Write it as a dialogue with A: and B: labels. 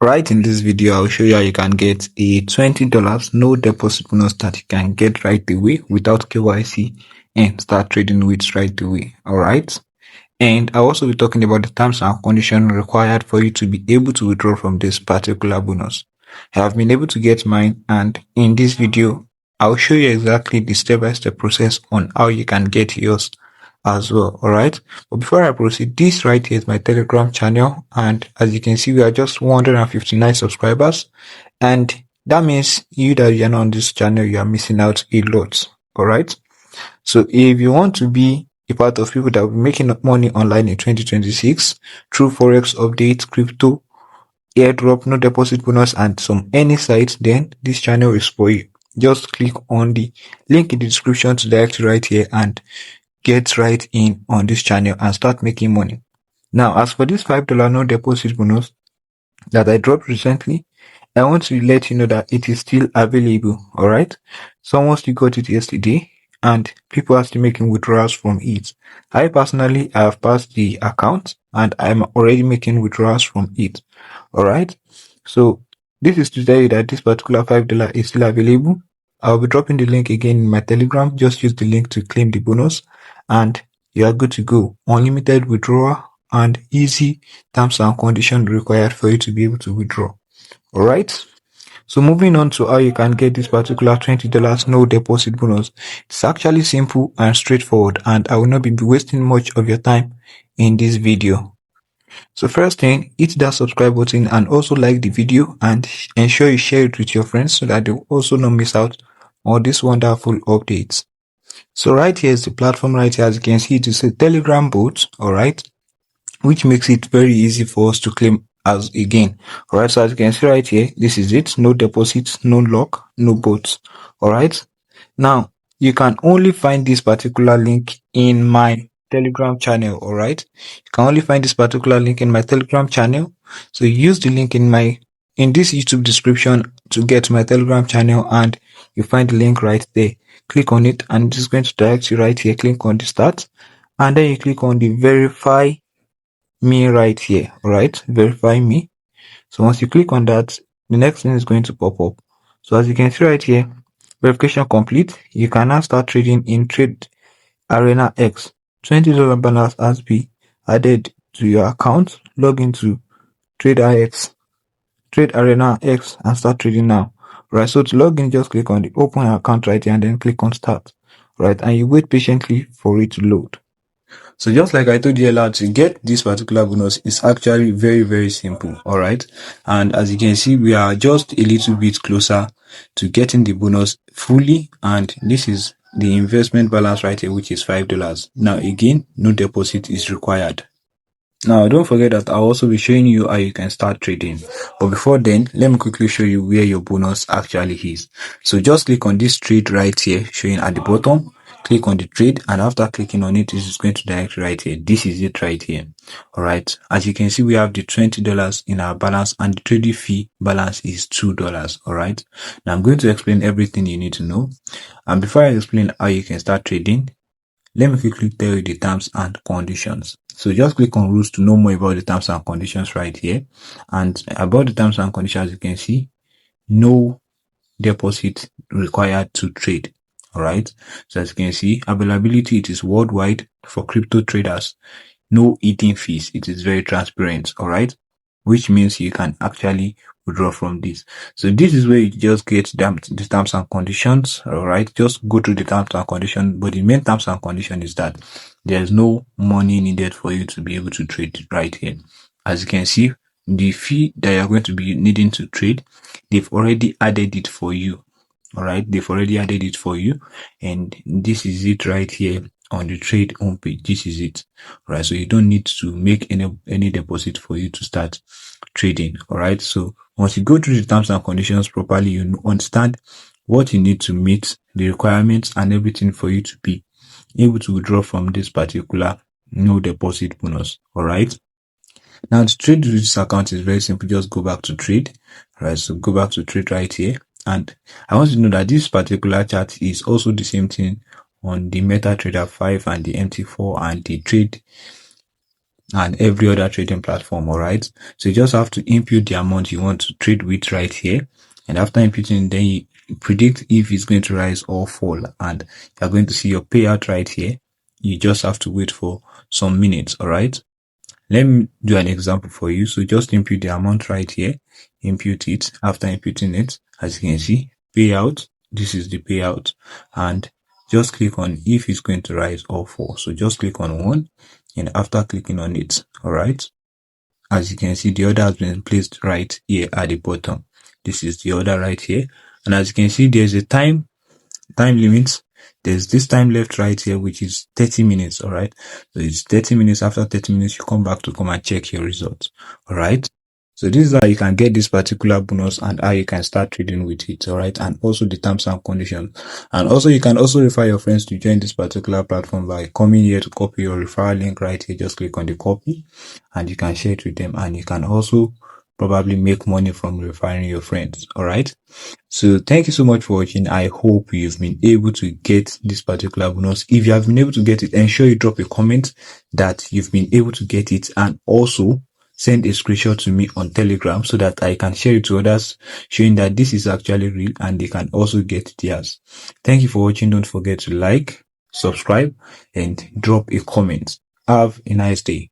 A: Right, in this video, I'll show you how you can get a $20 no deposit bonus that you can get right away without KYC and start trading with right away. All right. And I'll also be talking about the terms and conditions required for you to be able to withdraw from this particular bonus. I have been able to get mine, and in this video, I'll show you exactly the step-by-step process on how you can get yours as well. All right. But before I proceed, this right here is my Telegram channel, and as you can see, we are just 159 subscribers, and that means you that you are not on this channel, you are missing out a lot. All right. So if you want to be a part of people that will be making money online in 2026 through Forex updates, crypto, airdrop, no deposit bonus, and some any site, then this channel is for you. Just click on the link in the description to direct you right here and get right in on this channel and start making money. Now, as for this $5 no deposit bonus that I dropped recently, I want to let you know that it is still available. All right. Someone still got it yesterday, and people are still making withdrawals from it. I personally have passed the account and I'm already making withdrawals from it. All right. So this is to tell you that this particular $5 is still available. I'll be dropping the link again in my Telegram. Just use the link to claim the bonus and you are good to go. Unlimited withdrawal and easy terms and conditions required for you to be able to withdraw. All right. So moving on to how you can get this particular $20 no deposit bonus. It's actually simple and straightforward, and I will not be wasting much of your time in this video. So first thing, hit that subscribe button and also like the video, and ensure you share it with your friends so that they will also not miss out on these wonderful updates. So right here is the platform right here. As you can see, it is a Telegram bot, all right, which makes it very easy for us to claim as again. All right, so as you can see right here, this is it. No deposits, no lock, no bots. All right. Now you can only find this particular link in my Telegram channel. All right, you can only find this particular link in my Telegram channel. So use the link in this YouTube description to get my Telegram channel, and you find the link right there. Click on it, and it's going to direct you right here. Click on the start, and then you click on the verify me right here. All right, verify me. So once you click on that, the next thing is going to pop up. So as you can see right here, verification complete. You can now start trading in Trade Arena X. $20 balance has been added to your account. Log into Trade Arena X and start trading now. Right, so to log in, just click on the open account right here and then click on start. Right, and you wait patiently for it to load. So just like I told you earlier, to get this particular bonus is actually very, very simple. All right. And as you can see, we are just a little bit closer to getting the bonus fully. And this is the investment balance right here, which is $5. Now, again, no deposit is required. Now, don't forget that I'll also be showing you how you can start trading. But before then, let me quickly show you where your bonus actually is. So just click on this trade right here, showing at the bottom. Click on the trade, and after clicking on it, this is going to direct right here. This is it right here. All right. As you can see, we have the $20 in our balance, and the trading fee balance is $2. All right. Now I'm going to explain everything you need to know. And before I explain how you can start trading, let me quickly tell you the terms and conditions. So just click on rules to know more about the terms and conditions right here. And about the terms and conditions, you can see no deposit required to trade. All right. So as you can see, availability, it is worldwide for crypto traders. No hidden fees. It is very transparent. All right. Which means you can actually withdraw from this. So this is where you just get the terms and conditions. All right. Just go through the terms and conditions. But the main terms and condition is that there's no money needed for you to be able to trade right here. As you can see, the fee that you're going to be needing to trade, they've already added it for you. All right. They've already added it for you. And this is it right here on the trade homepage. This is it. All right. So you don't need to make any deposit for you to start trading. All right. So once you go through the terms and conditions properly, you understand what you need to meet, the requirements and everything for you to be able to withdraw from this particular no deposit bonus. All right. Now to trade with this account is very simple. Just go back to trade. All right. So go back to trade right here. And I want you to know that this particular chart is also the same thing on the MetaTrader 5 and the MT4 and the trade and every other trading platform. All right. So you just have to input the amount you want to trade with right here. And after inputting, then you predict if it's going to rise or fall. And you're going to see your payout right here. You just have to wait for some minutes. All right. Let me do an example for you. So just input the amount right here. Input it. After inputting it, as you can see, payout. This is the payout. And just click on if it's going to rise or fall. So just click on one. And after clicking on it, all right, as you can see, the order has been placed right here at the bottom. This is the order right here. And as you can see, there's a time limit. There's this time left right here, which is 30 minutes. All right. So it's 30 minutes. After 30 minutes, you come back to come and check your results. All right. So this is how you can get this particular bonus and how you can start trading with it. All right. And also the terms and conditions. And also you can also refer your friends to join this particular platform by coming here to copy your referral link right here. Just click on the copy and you can share it with them. And you can also probably make money from referring your friends. All right. So thank you so much for watching. I hope you've been able to get this particular bonus. If you have been able to get it, ensure you drop a comment that you've been able to get it, and also send a screenshot to me on Telegram so that I can share it to others, showing that this is actually real and they can also get theirs. Thank you for watching. Don't forget to like, subscribe, and drop a comment. Have a nice day.